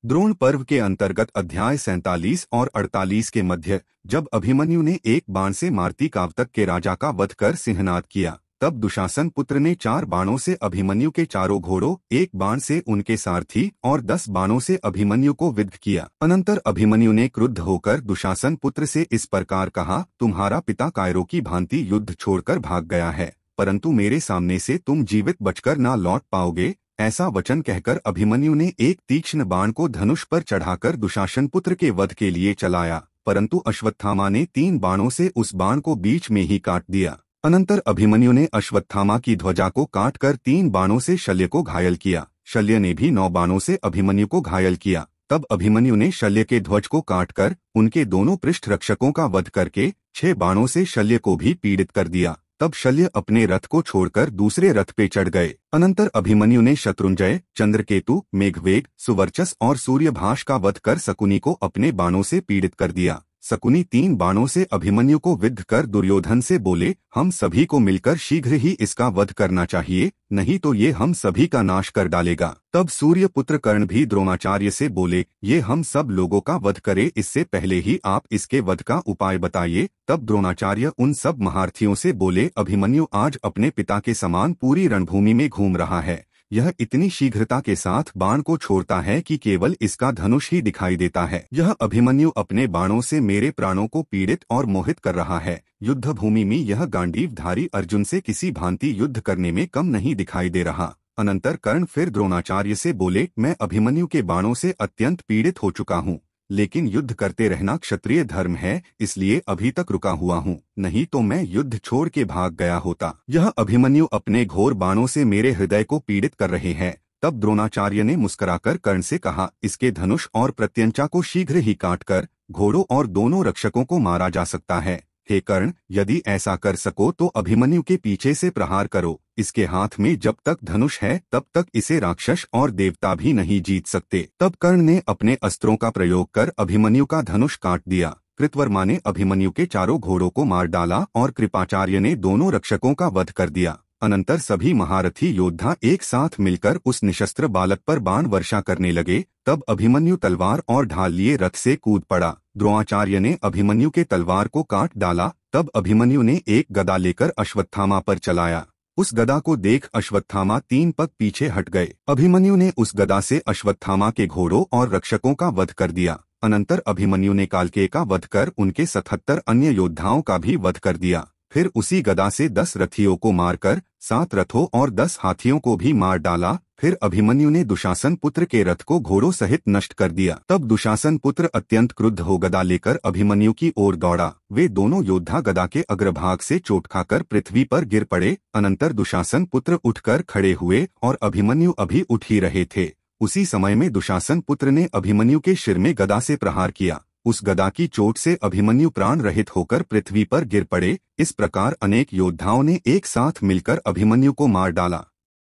द्रोण पर्व के अंतर्गत अध्याय 47 और 48 के मध्य जब अभिमन्यु ने एक बाण से मारती कावतक के राजा का वध कर सिंहनाद किया, तब दुशासन पुत्र ने 4 बाणों से अभिमन्यु के चारों घोड़ों, 1 बाण से उनके सारथी और 10 बाणों से अभिमन्यु को विद्ध किया। अनंतर अभिमन्यु ने क्रुद्ध होकर दुशासन पुत्र से इस प्रकार कहा, तुम्हारा पिता कायरों की भांति युद्ध छोड़कर भाग गया है, परंतु मेरे सामने से तुम जीवित बचकर ना लौट पाओगे। ऐसा वचन कहकर अभिमन्यु ने एक तीक्ष्ण बाण को धनुष पर चढ़ाकर दुशासन पुत्र के वध के लिए चलाया, परंतु अश्वत्थामा ने 3 बाणों से उस बाण को बीच में ही काट दिया। अनंतर अभिमन्यु ने अश्वत्थामा की ध्वजा को काटकर 3 बाणों से शल्य को घायल किया। शल्य ने भी 9 बाणों से अभिमन्यु को घायल किया। तब अभिमन्यु ने शल्य के ध्वज को काटकर उनके दोनों पृष्ठ रक्षकों का वध करके 6 बाणों से शल्य को भी पीड़ित कर दिया। तब शल्य अपने रथ को छोड़कर दूसरे रथ पे चढ़ गए। अनंतर अभिमन्यु ने शत्रुंजय, चंद्रकेतु, मेघवेग, सुवर्चस और सूर्यभाष का वध कर शकुनी को अपने बाणों से पीड़ित कर दिया। शकुनी 3 बाणों से अभिमन्यु को विद्ध कर दुर्योधन से बोले, हम सभी को मिलकर शीघ्र ही इसका वध करना चाहिए, नहीं तो ये हम सभी का नाश कर डालेगा। तब सूर्यपुत्र कर्ण भी द्रोणाचार्य से बोले, ये हम सब लोगों का वध करे, इससे पहले ही आप इसके वध का उपाय बताइए। तब द्रोणाचार्य उन सब महारथियों से बोले, अभिमन्यु आज अपने पिता के समान पूरी रणभूमि में घूम रहा है। यह इतनी शीघ्रता के साथ बाण को छोड़ता है कि केवल इसका धनुष ही दिखाई देता है। यह अभिमन्यु अपने बाणों से मेरे प्राणों को पीड़ित और मोहित कर रहा है। युद्ध भूमि में यह गांडीवधारी अर्जुन से किसी भांति युद्ध करने में कम नहीं दिखाई दे रहा। अनंतर कर्ण फिर द्रोणाचार्य से बोले, मैं अभिमन्यु के बाणों से अत्यंत पीड़ित हो चुका हूँ, लेकिन युद्ध करते रहना क्षत्रिय धर्म है, इसलिए अभी तक रुका हुआ हूँ, नहीं तो मैं युद्ध छोड़ के भाग गया होता। यह अभिमन्यु अपने घोर बाणों से मेरे हृदय को पीड़ित कर रहे हैं। तब द्रोणाचार्य ने मुस्कुराकर कर्ण से कहा, इसके धनुष और प्रत्यंचा को शीघ्र ही काटकर घोड़ों और दोनों रक्षकों को मारा जा सकता है। हे कर्ण, यदि ऐसा कर सको तो अभिमन्यु के पीछे से प्रहार करो। इसके हाथ में जब तक धनुष है तब तक इसे राक्षस और देवता भी नहीं जीत सकते। तब कर्ण ने अपने अस्त्रों का प्रयोग कर अभिमन्यु का धनुष काट दिया। कृतवर्मा ने अभिमन्यु के चारों घोड़ों को मार डाला और कृपाचार्य ने दोनों रक्षकों का वध कर दिया। अनंतर सभी महारथी योद्धा एक साथ मिलकर उस निशस्त्र बालक पर बाण वर्षा करने लगे। तब अभिमन्यु तलवार और ढाल लिए रथ से कूद पड़ा। द्रोणाचार्य ने अभिमन्यु के तलवार को काट डाला। तब अभिमन्यु ने एक गदा लेकर अश्वत्थामा पर चलाया। उस गदा को देख अश्वत्थामा 3 पग पीछे हट गए। अभिमन्यु ने उस गदा से अश्वत्थामा के घोड़ों और रक्षकों का वध कर दिया। अनंतर अभिमन्यु ने कालकेय का वध कर उनके 77 अन्य योद्धाओं का भी वध कर दिया। फिर उसी गदा से 10 रथियों को मारकर 7 रथों और 10 हाथियों को भी मार डाला। फिर अभिमन्यु ने दुशासन पुत्र के रथ को घोड़ों सहित नष्ट कर दिया। तब दुशासन पुत्र अत्यंत क्रुद्ध हो गदा लेकर अभिमन्यु की ओर दौड़ा। वे दोनों योद्धा गदा के अग्रभाग से चोट खाकर पृथ्वी पर गिर पड़े। अनंतर दुशासन पुत्र उठकर खड़े हुए और अभिमन्यु अभी उठ ही रहे थे। उसी समय में दुशासन पुत्र ने अभिमन्यु के सिर में गदा से प्रहार किया। उस गदा की चोट से अभिमन्यु प्राण रहित होकर पृथ्वी पर गिर पड़े। इस प्रकार अनेक योद्धाओं ने एक साथ मिलकर अभिमन्यु को मार डाला।